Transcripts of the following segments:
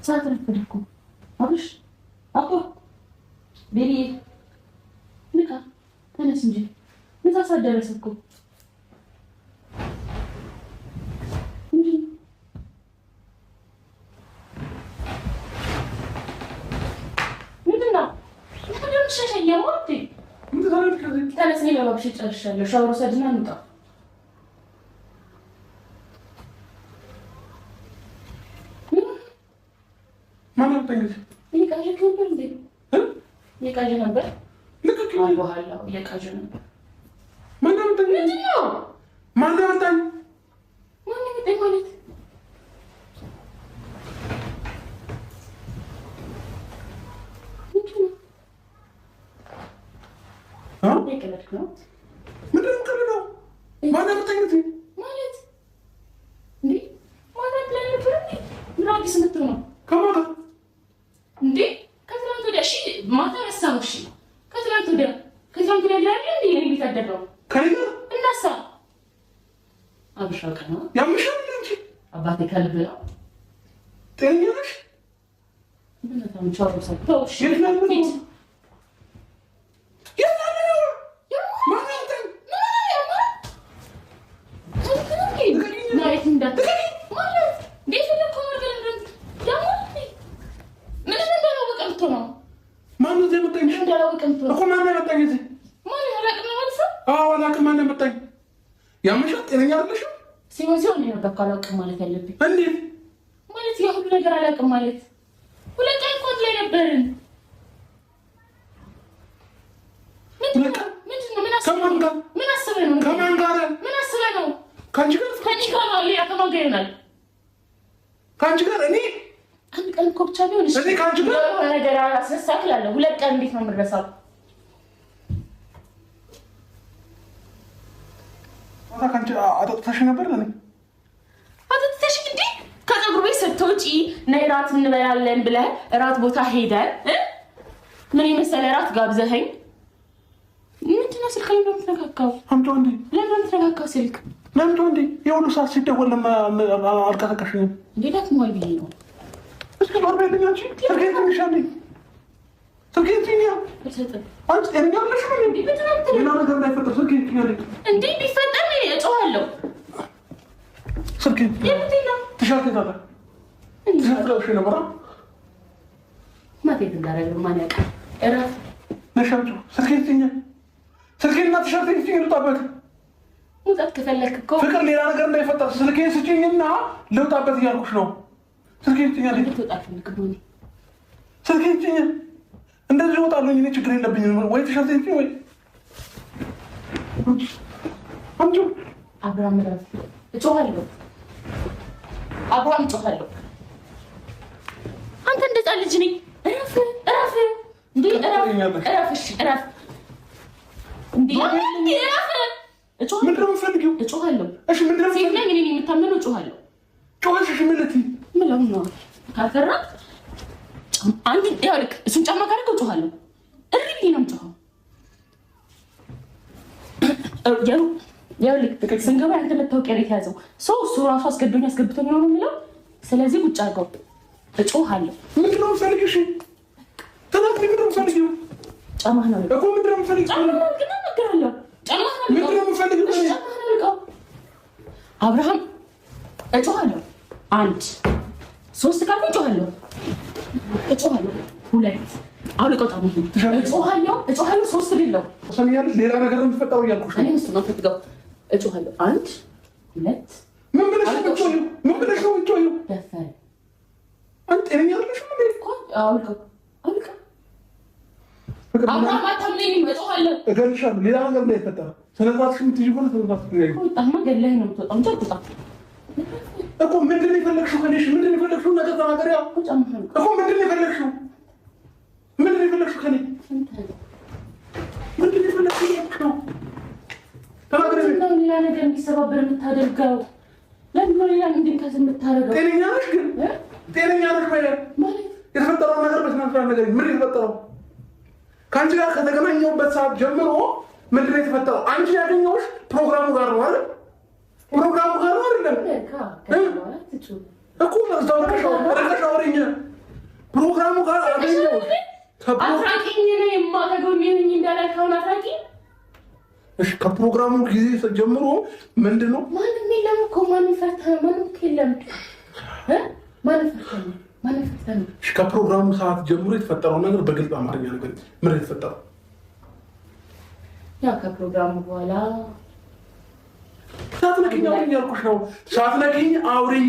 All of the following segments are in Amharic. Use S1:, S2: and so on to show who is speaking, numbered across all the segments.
S1: ሳትረፍድኩ አብሽ አቦ ቤሪ ንካ ተነስ እንጂ ምሳ ሳደረሰ እኮ ተነስ ነው ለባብሽ ጨርሻለሁ። ሻወር ወሰድና እንውጣ።
S2: ማነው ተኝቶ?
S1: ይቃዥ ነበር እንዴ? ይቃዥ ነበር። ልክ ነው። በኋላ ይቃዥ ነበር።
S2: ማነው ተኝቶ?
S1: ነው
S2: ማነው ተኝቶ?
S1: ማነው ተኝቶ ማለት ይቀለድ ነው።
S2: ምንድን ነው ቀልድ ነው? ማነው ተኝቶ
S1: ማለት እንዴ? ማለት ለምን ትርኒ ምን አዲስ ምትሆ ነው?
S2: ከማታ
S1: እንዴ ከትላንት ወዲያ እሺ፣ ማታ ረሳው። እሺ ከትላንት ወዲያ ያለ እንዴ ለኔ ቢታደረው
S2: ከኔ
S1: እናሳ አብሻው ቀና
S2: ያምሻል እንጂ
S1: አባቴ ከልብ ነው።
S2: ጤነኛ ነሽ?
S1: ምን ነው ቻው ሰጥተው እሺ
S2: ያመሻት ጤነኛ አይደለሽ?
S1: ሲሆን ነው አላውቅም ማለት ያለብኝ።
S2: እንዴት
S1: ማለት ያ ሁሉ ነገር አላውቅም ማለት ሁለት ቀን እኮ ላይ ነበርን። ምንድነው? ምን አስበህ ነው?
S2: ከማን ጋር?
S1: ምን አስበህ ነው?
S2: ከአንቺ ጋር
S1: ነው። ሌላ ከማን ጋር ይሆናል?
S2: ከአንቺ ጋር እኔ
S1: አንድ ቀን እኮ ብቻ ቢሆን
S2: እሺ፣ ከአንቺ ጋር
S1: ነገር አስነሳክላለሁ። ሁለት ቀን እንዴት ነው የምንረሳው?
S2: ከአንቺ አጠጥተሽ ነበር ለኔ
S1: አጠጥተሽ እንዴ? ከፀጉር ቤት ስትወጪ ነይ እራት እንበላለን ብለህ እራት ቦታ ሄደን ምን የመሰለ እራት ጋብዘኸኝ ምንድን ነው ስልክ ላይ የምትነካካው?
S2: አምጪው እንዴ!
S1: ለምን የምትነካካው ስልክ?
S2: ለምን እንዴ? የሁሉ ሰዓት ሲደወል ለምን አልቀሰቀሽኝም?
S1: እንዴ ደክሞኝ ብዬ ነው።
S2: እስኪ ባርቤልኝ አንቺ ስልኬን ትንሻለኝ ስልኬን ትኛ አንቺ ጤነኛ ነሽ? ሌላ ነገር እንዳይፈጠር ስልኬን ትኛለኝ።
S1: እንዴ ቢፈጠር እጮሃለሁ።
S2: ስልኬን ትሻት ታታ ትሻትለውሽ ነበራ
S1: ማቴት እንዳረግ ማን ያውቃል? እረፍ
S2: ነሻቸው ስልኬን ትኛ ስልኬንና ትሻቴን ትኛ ልውጣበት።
S1: ሙጣት ከፈለክ እኮ
S2: ፍቅር ሌላ ነገር እንዳይፈጠር ስልኬን ስጭኝና ልውጣበት እያልኩሽ ነው። ስልኬን ትኛለኝ። ስልኬን ትኛ እንደዚህ እወጣለሁ። እኔ ችግር የለብኝም። ወይ ትሻቴን ትኛ ወይ አንቺ
S1: አብራም እረፍ። እጮሃለሁ። አብራም እጮሃለሁ። አንተ እንደዛ ልጅ ነኝ። እረፍ እንዴ! እረፍ እሺ እረፍ እንዴ! እረፍ።
S2: ምንድን ነው የምትፈልጊው?
S1: እጮሃለሁ።
S2: እሺ ምንድን ነው
S1: ሴት ነኝ እኔ የምታመነው። እጮሃለሁ።
S2: ጮኸሽ? እሺ ምን
S1: ነው ካልፈራ አንድ ያልክ እሱን ጫማ ካደረገው እጮሃለሁ። እሪ ብዬ ነው የምጮኸው። ያውልክ ስንገባ አንተ መታወቂያ ቤት ያዘው ሰው እሱ ራሱ አስገድዶኝ አስገብቶኝ ነው የሚለው። ስለዚህ ቁጭ አድርገው እጮሃለሁ።
S2: ምንድን ነው የምትፈልጊው? እሺ ተናግሪ። ምንድን ነው የምትፈልጊው?
S1: ጫማህ ነው
S2: እኮ ምንድን ነው የምትፈልጊው?
S1: ጫማህ ነው ግን እነግርሃለሁ። ጫማህ ነው
S2: ምንድን ነው የምትፈልጊው?
S1: ጫማህ ነው አብርሃም እጮሃለሁ። 1 3 ካልኩ እጮሃለሁ። 2 አውልቀው ጫማህ እጮሃለሁ። 3 ቢለው
S2: ሰሚያለሽ ሌላ ነገር ነው የሚፈጠረው እያልኩሽ ነው።
S1: እኔ እሱ ነው የምትገው። እጮሃለሁ 1 2
S2: ምን ብለሽ ነው የምትጮይው? ምን ብለሽ ነው የምትጮይው?
S1: ደፈረ
S2: አንተ ጤነኛ አይደለሽም እንዴ?
S1: አውልቀው አብርሃም አታምነኝም። እጮሃለሁ።
S2: እገልሻለሁ። ሌላ ነገር እንዳይፈጠር ስለዛትሽ የምትይዥ ከሆነ ስለዛትሽ ነው ያለው።
S1: ወጣማ ገለህ ነው የምትወጣው እንጂ አትወጣም
S2: እኮ። ምንድን ነው የፈለግሽው ከእኔ? ምንድን ነው የፈለግሽው ነገር ተናገሪያ እኮ። ምንድን ነው የፈለግሽው? ምንድን ነው የፈለግሽው ከእኔ? ምንድን ነው የፈለግሽው? ተናገሪ።
S1: ሌላ ነገር እንዲሰባበር የምታደርገው ለምን ነው? ሌላ እንዲንከስ የምታደርገው?
S2: ጤነኛ ነሽ ግን? ጤነኛ ነሽ ማለት የተፈጠረው ነገር በስነ ስርዓት ነገር ምን የተፈጠረው? ከአንቺ ጋር ከተገናኘሁበት ሰዓት ጀምሮ ምንድን ነው የተፈጠረው? አንቺ ያገኘሁሽ ፕሮግራሙ ጋር ነው አይደል? ፕሮግራሙ ጋር ነው አይደል እንችላለን እኮ እዛው ረቀሽ አውሪኝ። ፕሮግራሙ ጋር አገኘው
S1: አፍራቂኝ ነው የማደርገው ምን እንዳላልከውን አፍራቂኝ።
S2: እሺ ከፕሮግራሙ ጊዜ ጀምሮ ምንድነው?
S1: ማንም የለም እኮ ማንም ፈርተህ ማንም የለም ማንም ፈርተህ።
S2: እሺ ከፕሮግራሙ ሰዓት ጀምሮ የተፈጠረው ነገር በግልጽ አማርኛ ነገር ምን የተፈጠረው?
S1: ያ ከፕሮግራሙ በኋላ
S2: ሳትነኪኝ አውሪኝ ያልኩሽ ነው። ሳትነኪኝ አውሪኝ።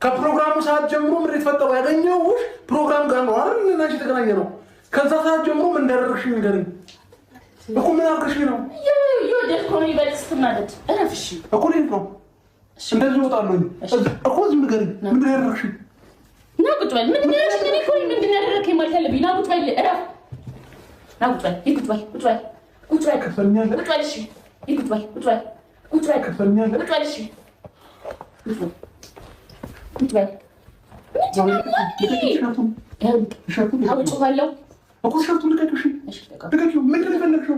S2: ከፕሮግራሙ ሰዓት ጀምሮ ምን የተፈጠረው? ያገኘሁሽ ፕሮግራም ጋር ነው አይደል? እናንቺ የተገናኘ ነው። ከዛ ሰዓት ጀምሮ ምን እንዳደረግሽ ንገሪኝ እኮ። ምን አድርገሽ ነው?
S1: ይወደድኩ ነው ይበልጥ ስትናደድ እረፍሽ
S2: እኮ እንዴት ነው እንደዚህ እወጣለሁ እኮ። ዝም ንገሪኝ። ምንድን ያደረግሽ?
S1: ና ቁጭ በል። ምንድን ያደረግሽ? እኔ እኮ ምንድን ያደረግከኝ ማለት አለብኝ። ና ቁጭ በል። እረፍ። ና ቁጭ በል። ቁጭ በል። ቁጭ በል። ቁጭ በል።
S2: ከፈኛለህ?
S1: ቁጭ በል። እሺ ቁጭ በል። ቁጭ በል። ቁጭ በል።
S2: ከፈኛለህ?
S1: ቁጭ በል። እሺ ቁጭ በል። አውጭዋለሁ
S2: እኮ ሸርቱን ልቀቂው። እሺ ልቀቂው። ምንድን ነው የፈለግሽው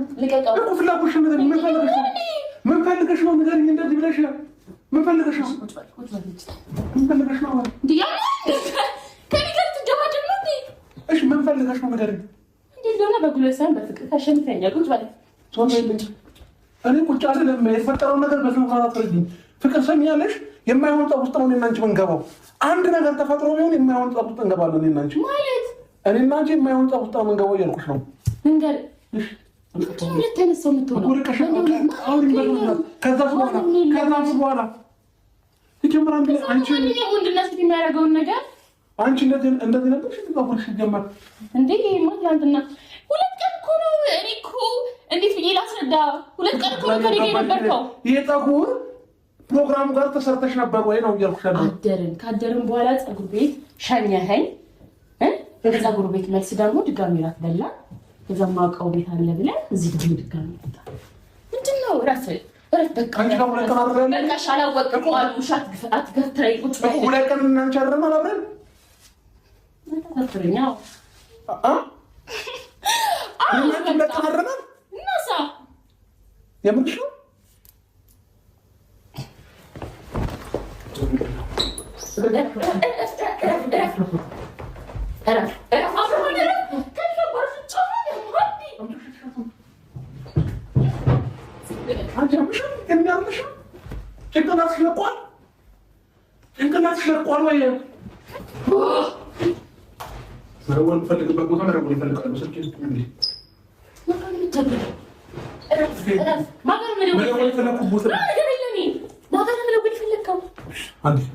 S2: እኮ? ፍላጎትሽ ንገሪኝ። ምን ፈልገሽ ነው? ምን ፈልገሽ ነው ንገሪኝ። እንደዚህ ብለሽ ምን ፈልገሽ ነው? ምን ፈልገሽ ነው?
S1: ከእኔ ጋር ትደባደብ ነው እንዴ?
S2: እሺ ምን ፈልገሽ ነው ንገሪኝ።
S1: እንዴት እንደሆነ በጉልበት ሳይሆን በፍቅር ታሸንፈኛለህ። ቁጭ በል።
S2: እኔ ቁጭ አይደለም የተፈጠረውን ነገር በስነ ስርዓት አትረጂኝ። ፍቅር ሰሚያለሽ? የማይሆን ጸብ ውስጥ ነው እኔና አንቺ የምንገባው። አንድ ነገር ተፈጥሮ ቢሆን የማይሆን ጸብ ውስጥ እንገባለን እኔና አንቺ
S1: ማለት
S2: እኔና አንቺ የማይሆን ጸብ ውስጥ ነው የምንገባው እያልኩሽ ነው።
S1: እንገር ሁለት ተነሳው የምትሆነው
S2: ከዛስ በኋላ ይጀምራል። አንቺ
S1: ወንድነት የሚያደርገውን ነገር
S2: አንቺ እንደዚህ ነበርሽ ጸጉርሽ ሲጀመር
S1: እንዴ? ትናንትና ሁለት ቀን እኮ ነው። እኔ እኮ እንዴት ብዬ ላስረዳ? ሁለት ቀን እኮ ነው ከእኔ ጋር የነበርከው።
S2: ይሄ ጸጉር ፕሮግራሙ ጋር ተሰርተሽ ነበር ወይ ነው እያልኩሽ ያለው።
S1: ካደርን በኋላ ጸጉር ቤት ሸኘኸኝ። ከጸጉር ቤት መልስ ደግሞ ድጋሚ ራት በላ። ከዛም ማውቀው ቤት አለ ብለህ እዚህ ደግሞ ድጋሚ መጣ። ምንድን ነው? እረፍ በቃ። በቃ አላወቅም አሉ። ውሻት አትገትረኝ። ቁጭ በል።
S2: ሁለት ቀን እናንቺ አድረን አላብረን
S1: ተገትረኝ።
S2: ሁለት ቀን አድረናል።
S1: እናሳ
S2: የምንሽ ነው ጭንቅላትሽ ለቋል ወይ? መደወል የምፈልግበት ቦታ መደወል ይፈልጋል። ስልክ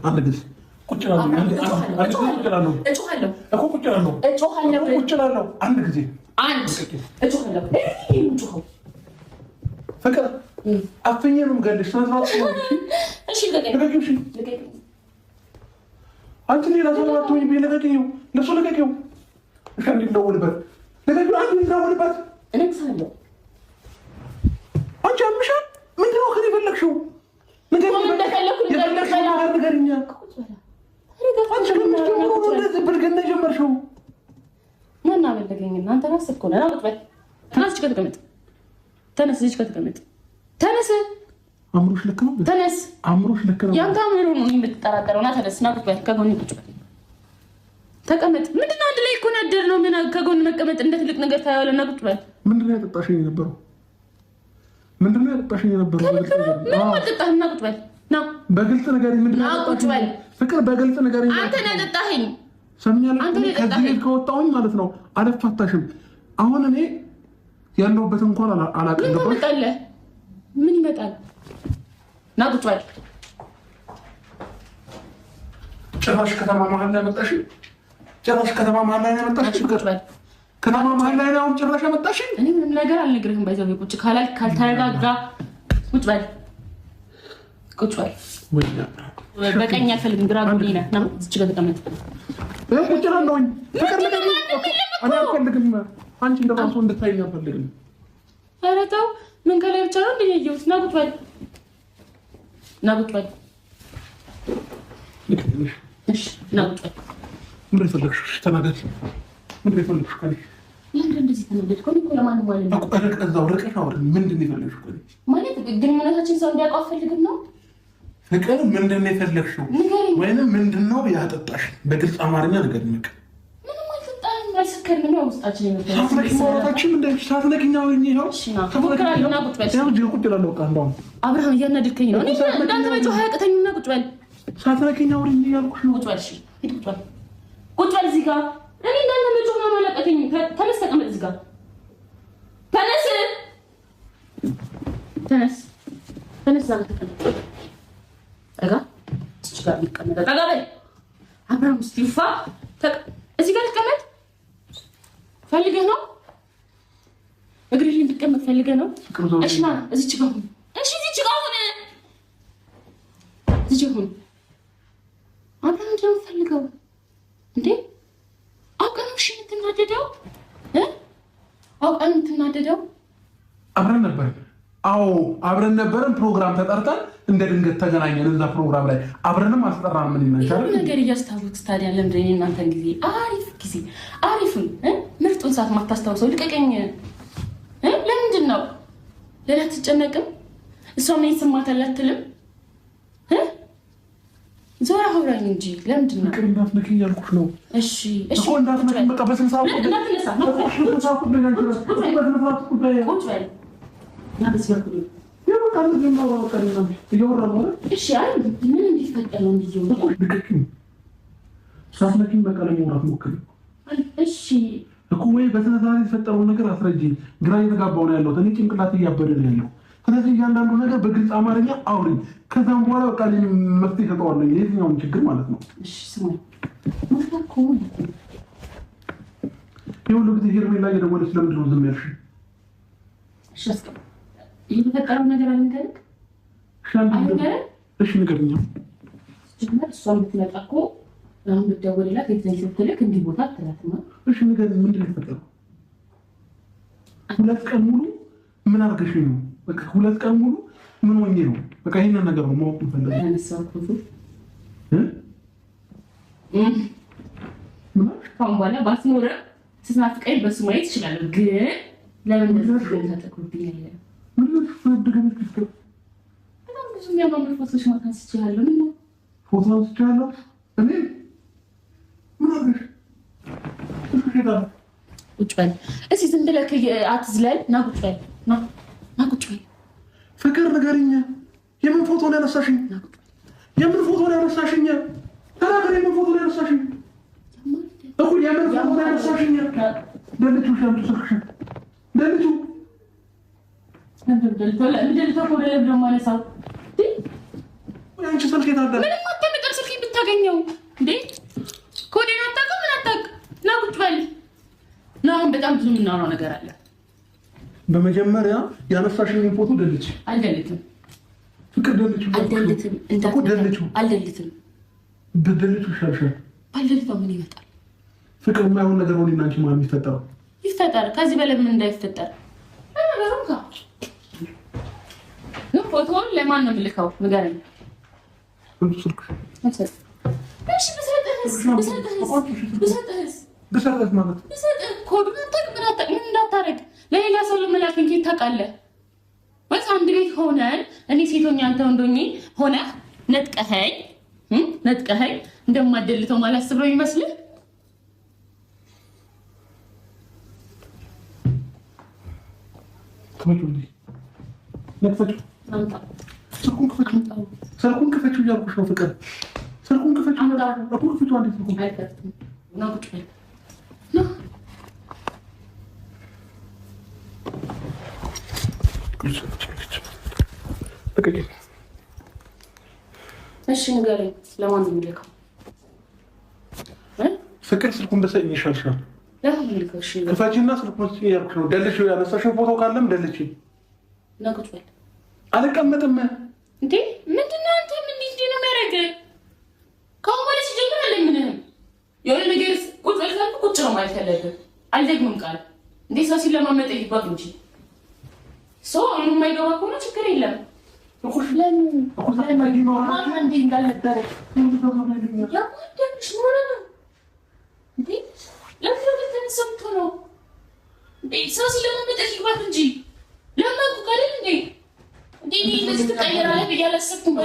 S2: አንድ ጊዜ ቁጭ እላለሁ። አንድ ጊዜ ፍቅር አፍኜ ነው የምገልሽ። አንቺ ሌላ ሰው አትሆኝ ብዬ ልቀቂው። ለእሱ ልቀቂው። እሺ እንዲደውልበት ልቀቂው። አንቺ እንዲደውልበት አንቺ አምሻል። ምንድን ነው ከእኔ የፈለግሽው? ንገሪኝ። አንቺ እንደዚህ ብልግና የጀመርሽው
S1: ምን አበለገኝ? እናንተ ራስህ እኮ ነህ። ቁጭ በል። ተነስ፣ እዚህ ጋር ተቀመጥ። ተነስ፣ እዚህ ጋር ተቀመጥ። ተነስ።
S2: አእምሮሽ ልክ ነው።
S1: ተነስ።
S2: አእምሮሽ ልክ ነው።
S1: ያንተ አእምሮ ነው የምትጠራጠረው። ና ተነስ፣ ና ቁጭ በል። ከጎኔ ቁጭ በል። ተቀመጥ። ምንድን ነው አንድ ላይ እኮ ናደር ነው። ምን ከጎን መቀመጥ እንደ ትልቅ ነገር ታያለህ። ና ቁጭ በል።
S2: ምንድን ነው ያጠጣሽኝ የነበረው? ምንድን ነው ያጠጣሽኝ የነበረው?
S1: ምንም አልጠጣህም። ና ቁጭ በል። ና
S2: በግልጽ ንገሪኝ። ምንድን ነው
S1: ቁጭ በል።
S2: ፍቅር በግልጽ ንገሪኝ።
S1: አንተ ነህ ያጠጣኸኝ።
S2: ሰምኛለሁ። ከዚህ ቤት ከወጣሁኝ ማለት ነው አልፋታሽም። አሁን እኔ ያለሁበት እንኳን አላውቅም።
S1: ምን ታመጣለህ? ምን ይመጣል? ና ቁጭ በል።
S2: ጭራሽ ከተማ መሀል ላይ መጣሽ። ጭራሽ ከተማ መሀል ላይ መጣሽ።
S1: ቁጭ በል።
S2: ከተማ መሀል ላይ አሁን ጭራሽ መጣሽ።
S1: እኔ ምንም ነገር አልነግርህም። ባይዘው ቁጭ ካላልክ ካልተረጋጋ ቁጭ በል። ቁጭ በል። በቀኝ አልፈልግም፣ ግራ ጎኔ ነህ። ና እዚህ ጋር ተቀመጥ።
S2: ቁጭ እላለሁኝ። ፍቅር እኔ አልፈልግም። አንቺ እንደራሱ እንድታይኝ አልፈልግም።
S1: ኧረ ተው። ምን ከላይ ብቻ ነው እንደያየሁት። ና ቁጭ በል። ና ቁጭ በል። እሺ ና ቁጭ በል።
S2: ምንድን ነው የፈለግሽው? ተናገሪ። ምንድን ነው የፈለግሽው ከእኔ?
S1: ለምንድን እንደዚህ ተናገድከው? እኔ እኮ ለማንም ማለት ነው።
S2: እዛው ርቀሽ አውሪኝ። ምንድን ነው የፈለግሽው ከእኔ?
S1: ማለት ግንኙነታችን ሰው እንዲያውቀው አልፈልግም ነው።
S2: ፍቅር ምንድን ነው የፈለግሽው? ወይንም ምንድን ነው ያጠጣሽ? በግልጽ አማርኛ ነገር ንቅ።
S1: ምንም አልጠጣንም፣ አልሰከርንም። ነው ውስጣችን የነበረው
S2: ሳትነኪኝ አውሪኝ። ይኸው
S1: ተሞክራለሁና ቁጭ በል።
S2: ቁጭ እላለሁ። በቃ እንደውም
S1: አብርሃም እያናደድከኝ ነው። እንዳንተ መጮህ አያቅተኝና ቁጭ በል።
S2: ሳትነኪኝ አውሪኝ እያልኩሽ ነው።
S1: ቁጭ በል። እሺ ቁጭ በል፣ ቁጭ በል እዚህ ጋር። እኔ እንዳንተ መጮህ ነው አላቀተኝ። ተነስ፣ ተቀመጥ እዚህ ጋር። ተነስ፣ ተነስ፣ ተነስ። ዛሬ ተቀመጥ። ጠጋ እዚህ ጋር ይቀመጥ። ጠጋ በል አብርሃም። እስቲፋ እዚህ ጋር ልትቀመጥ ፈልገህ ነው? እግሬ ላይ እንድትቀመጥ ፈልገህ ነው? እሺ ና እዚች ጋር ሁን። እሺ እዚች ጋር ሁን። እዚች ጋር ሁን። አብርሃም ምንድን ነው የምትፈልገው እንዴ? አውቀህ ነው እሺ የምትናደደው? አውቀህ ነው የምትናደደው?
S2: አብረን ነበር። አዎ አብረን ነበርን። ፕሮግራም ተጠርተን እንደ ድንገት ተገናኘን። እዛ ፕሮግራም ላይ አብረንም አልተጠራንም። ምን ይናገራል
S1: ነገር እያስታወስክ ታዲያ ለምንድን ነው እናንተን ጊዜ አሪፍ ጊዜ አሪፉን ምርጡን ሰዓት ማታስታውሰው? ልቀቀኝ። ለምንድን ነው ለላ ትጨነቅም? እሷ ምን ይሰማታል አትልም? ዞራ አውራኝ እንጂ ለምንድን ነው?
S2: ፍቅር እንዳትነኪኝ ያልኩሽ ነው።
S1: እሺ እሺ
S2: እኮ እንዳትነኪኝ። በቃ በስንት ሰዓት
S1: እንዳትነሳ ነው። ቁጭ በል ና በዚህ በኩል እሺ። አይ ምን እንዲፈጠር ነው እንዲየው
S2: ልቀቂኝ። ሳትነኪኝ በቃ ለማውራት ሞክሪ።
S1: እሺ
S2: እኮ ወይ በስነ ስርዓት የተፈጠረውን ነገር አስረጂኝ። ግራ እየተጋባሁ ነው ያለሁት። እኔ ጭንቅላት እያበደ ነው ያለው። ስለዚህ እያንዳንዱ ነገር በግልጽ አማርኛ አውሪኝ። ከዛም በኋላ በቃ መፍትሄ እሰጠዋለሁ፣ የትኛውን ችግር ማለት ነው።
S1: እሺ ስሙኝ፣
S2: የሁሉ ጊዜ ሄርሜላ እየደወለች ለምንድን ነው ዝም ያልሽኝ?
S1: እሺ አስቀምጥ። የተፈጠረው ነገር አልንገርህ?
S2: እሺ ንገሪኝ።
S1: ጀመር እሷን ብትመጣ እኮ አሁን ብትደውልላት የት ነኝ ስትልክ እንዲህ ቦታ አትላትም።
S2: እሺ ንገሪኝ፣ ምንድን ነው የተፈጠረው? 2 ቀን ሙሉ ምን አድርገሽኝ ነው? በቃ 2 ቀን ሙሉ ምን ሆኜ ነው? በቃ ይሄንን ነገር ነው ማወቅ የምፈልገው።
S1: ያነሳሁት ፎቶ ካሁን በኋላ ባትኖር ስትናፍቀኝ በሱ ማየት እችላለሁ፣ ግን ለምን እንደዚህ ታጠቁብኛለህ? በጣም ብዙ የሚያማምሩ ፎቶች ማታ አንስቼሃለሁ። ምን ነው
S2: ፎቶ አንስቼሃለሁ? እኔ ምን አድርገሽ?
S1: ቁጭ በል እስኪ፣ ዝም ብለህ አትዝለል። ና ቁጭ በል፣ ና ቁጭ በል።
S2: ፍቅር ንገሪኝ፣ የምን ፎቶ ነው ያነሳሽኝ? የምን ፎቶ ነው ያነሳሽኝ? ተናገሪ፣ የምን ፎቶ ነው ያነሳሽኝ? እኮ የምን ፎቶ ነው ያነሳሽኝ? ደልቹ ሻምቱ ሰክሽ ደልቹ አንቺ ስልክ የት አለ?
S1: ምንም አታውቅም። ስልኬን ብታገኘው እንዴ ኮዴን አታውቅም። ምን አታውቅም? ና ቁጭ በል። ና አሁን በጣም ብዙ የምናወራው ነገር አለ።
S2: በመጀመሪያ ያነሳሽኝ ፎቶ ደልች።
S1: አልደልትም።
S2: ፍቅር ደልቹ
S1: አልደልትም።
S2: እኮ ደልቹ
S1: አልደልትም።
S2: በደልቹ ሻልሻል።
S1: ባልደልተው ምን ይመጣል?
S2: ፍቅር የማይሆን ነገር ሆኔ እና አንቺ ማለት የሚፈጠረው
S1: ይፈጠር። ከዚህ በላይ ምን እንዳይፈጠር ነገሩን ካ ፎቶውን ለማን ነው የምልከው? ንገረኝ።
S2: ብሰጥህስ ማለት
S1: ኮዱን አታውቅም። ምን አታውቅም? ምን እንዳታረግ ለሌላ ሰው ለመላክ እንጂ ታውቃለህ ወይስ አንድ ቤት ሆነን እኔ ሴቶኛ አንተ ወንዶኝ ሆነህ ነጥቀኸኝ እንደማደልተው ማለት አስብረው ይመስልህ?
S2: ስልኩን ክፈችው እያልኩሽ ነው። ፍቅር ስልኩን ክፈችው።
S1: እሺ ንገረኝ፣ ለማን ነው የምልከው?
S2: ፍቅር ስልኩን በሰኝ ይሻልሻል። ክፈችና ስልኩን እያልኩሽ ነው። ደልሽ ያነሳሽው ፎቶ ካለም ደልች። አልቀመጥም
S1: እንዴ ምንድን ነው አንተ? ምን እንዲህ ነው የሚያደርገህ? ከአሁን በኋላ ሲጀምር አለምንህም የሆነ ነገር ቁጭ በል ቁጭ ነው ማለት ያለብህ። አልደግምም ቃል እንዴ ሰው ሲለማመጥ ይባል እንጂ ሰው አሁን የማይገባ ከሆነ ችግር የለም። ለምን እንዳልነበረ ያደግሽ ሆነ ነው እንዴ? ለምን ተነሰምቶ ነው እንዴ? ሰው ሲለማመጥ ይባል እንጂ ለምን ቃል እንዴ እንዴ ዲኒ እንደዚህ ትቀየራለህ ብዬ አላሰብኩም።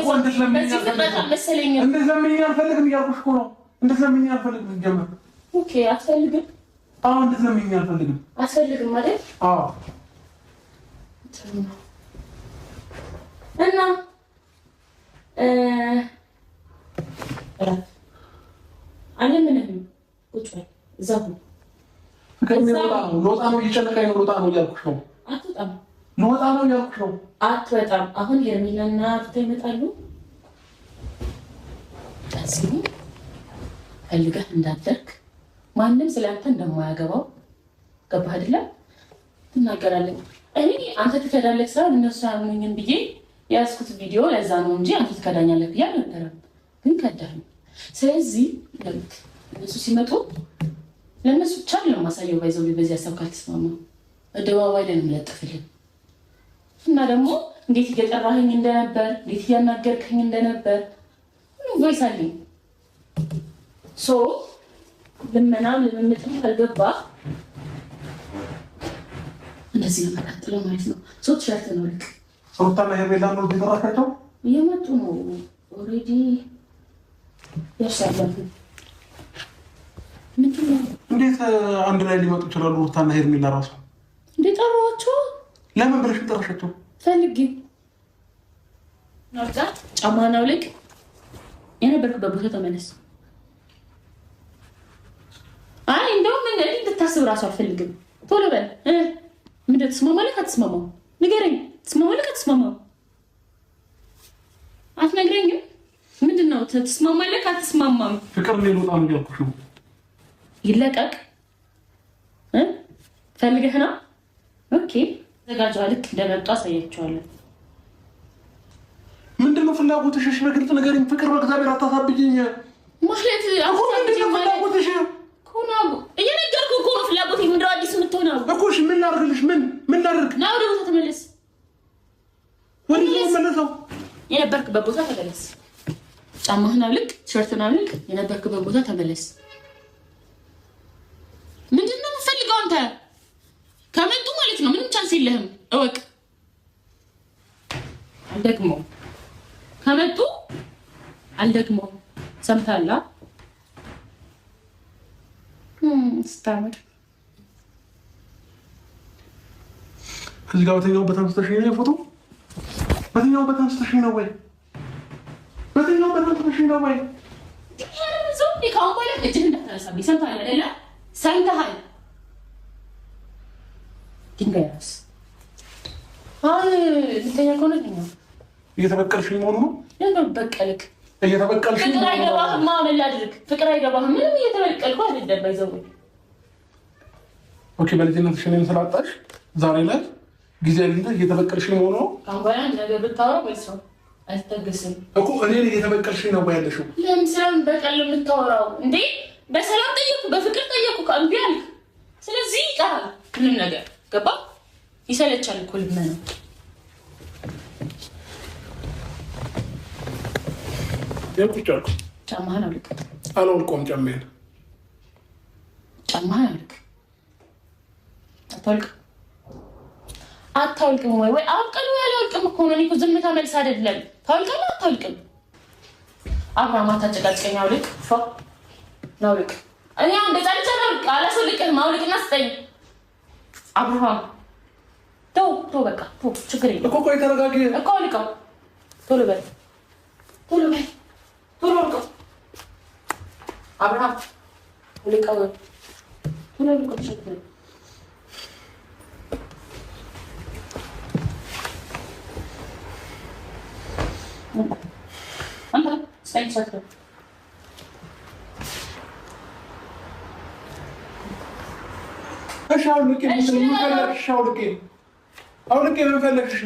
S1: በዚህ ፍጥረት አልመሰለኝም።
S2: እንደዘመኝ አልፈልግም እያልኩሽ እኮ ነው። እንደዘመኝ አልፈልግም ጀመር።
S1: ኦኬ አትፈልግም?
S2: አዎ እንደዘመኝ አልፈልግም።
S1: አትፈልግም አይደል?
S2: አዎ
S1: እና አለምንም ቁጭ በል እዛው
S2: ልወጣ ነው እየጨነቀኝ ነው። ልወጣ ነው እያልኩሽ ነው።
S1: አትወጣም።
S2: ልወጣ ነው እያልኩሽ ነው።
S1: አትወጣም። አሁን ሄርሜላና ፍታ ይመጣሉ። ከዚህ ፈልገህ እንዳደርግ ማንም ስለአንተ እንደማያገባው ገባህ አይደለም? ትናገራለህ። እኔ አንተ ትከዳለህ ስራ እነሱ አያምኑኝም ብዬ የያዝኩት ቪዲዮ ለዛ ነው እንጂ አንተ ትከዳኛለህ ብዬ አልነበረም። ግን ከዳኸኝ። ስለዚህ ለምት እነሱ ሲመጡ ለእነሱ ብቻ ለማሳየው ባይዘው በዚህ ሀሳብ ካልተስማማ አደባባይ ላይ ነው የምለጥፍልን እና ደግሞ እንዴት እየጠራኸኝ እንደነበር እንዴት እያናገርከኝ እንደነበር ቮይስ አለኝ። ሶ ልመናም ልምምጥም ካልገባ እንደዚህ ነው የምቀጥለው ማለት ነው። ሶ ትሸርት ነው ልክ
S2: ሩታና ሄርሜላ ነው ቢጠራካቸው
S1: እየመጡ ነው። ኦልሬዲ ያሻላል።
S2: እንዴት አንድ ላይ ሊመጡ ይችላሉ? ሩታና ሄርሜላ ራሱ
S1: እንዴት ጠራኋቸው?
S2: ለምን ብለሽ ጠራሻቸው?
S1: ፈልጌ ናውጣ ጫማህን አውልቅ፣ የነበርክበት ቦታ ተመለስ። አይ እንደውም እንግዲህ እንድታስብ እራሱ አልፈልግም። ቶሎ በል። ምንድን ነው ትስማማለህ አትስማማም? ንገረኝ። ትስማማለህ አትስማማም? አትነግረኝም? ምንድን ነው ትስማማለህ አትስማማም?
S2: ፍቅር ነው ልወጣ ነው እያልኩሽ ነው።
S1: ይለቀቅ ፈልገህ ነው? ኦኬ ዘጋጃው። ልክ እንደመጡ አሳያቸዋለሁ።
S2: ምንድነው ፍላጎትሽ? እሺ በግልጽ ንገሪኝ። ፍቅር በእግዚአብሔር አታሳብጂኝ
S1: ማለት
S2: አሁን ምንድነው ፍላጎትሽ?
S1: ኮና እየነገርኩህ እኮ ነው ፍላጎቴ። ምንድን ነው አዲስ የምትሆነው እኮ? እሺ
S2: ምን ላድርግልሽ? ምን ላድርግ?
S1: ና ወደ ቦታ ተመለስ።
S2: ወደ መለሰው
S1: የነበርክበት ቦታ ተመለስ። ጫማህን አውልቅ፣ ቲሸርትን አውልቅ፣ የነበርክበት ቦታ ተመለስ። ምንድነው የምትፈልገው አንተ? ከመጡ ማለት ነው ምንም ቻንስ የለህም። እወቅ። አልደግሞም። ከመጡ አልደግሞም። ሰምታላ ስታምር
S2: ከዚህ ጋር በተኛውበት አንስተሽኝ ነው ፎቶ? በተኛውበት አንስተሽኝ ነው ወይ? በተኛውበት አንስተሽኝ ነው ወይ?
S1: ከአሁን በኋላ እጅህን እንዳታነሳብኝ። ሰምተሃል አይደለ? ሰምተሃል? ድንጋይ ራስ አሁን ልተኛ ከሆነ ነው
S2: እየተበቀልሽኝ መሆኑ ነው።
S1: ለምን በቀልክ?
S2: እየተበቀልሽኝ
S1: ፍቅር አይገባህም። ምን ላድርግ? ፍቅር አይገባህም። ምንም እየተበቀልኩ አይደለም። ባይዘው
S2: ኦኬ። በልጅነትሽ እኔን ስላጣሽ ዛሬ ላይ ጊዜ አግኝተሽ እየተበቀልሽኝ መሆኑ ነው።
S1: አሁን በኋላ ነገር ብታወራው ወይስ ነው አልተገስም
S2: እኮ እኔን እየተበቀልሽኝ ነው ያለሽው።
S1: ለምን ስለምን በቀል የምታወራው እንዴ? በሰላም ጠየቁ፣ በፍቅር ጠየቁ፣ እምቢ አልክ። ስለዚህ ይቀራል ምንም ነገር ገባ። ይሰለቻል እኮ ልመናው።
S2: የቁጫቁ
S1: ጫማህን አውልቅ።
S2: አላውልቆም። ጫማዬን
S1: አውልቅ። አታውልቅም ወይ አውልቀን ወይ አላውልቅም እኮ ነው። እኔ እኮ ዝምታ መልስ አይደለም። ታውልቃለህ አታውልቅም? አብራማ ታጨቃጭቀኝ። አውልቅ ናውልቅ። እኔ አሁን በጫልቻ ናውልቅ አላስወልቅህም። አውልቅና ስጠኝ አብርሃም። ተው በቃ ተው፣ ችግር የለም
S2: እኮ። ቆይ ተረጋጊ
S1: እኮ። አውልቀው። ቶሎ በል አውልቀው አብርሃም። አውልቀው ቶሎ አውልቀው። ችግር የለም አንተ ስጠኝ ሰርተህ
S2: እሺ አውልቄ ምን ፈለግሽ? አውልቄ ምን ፈለግሽ?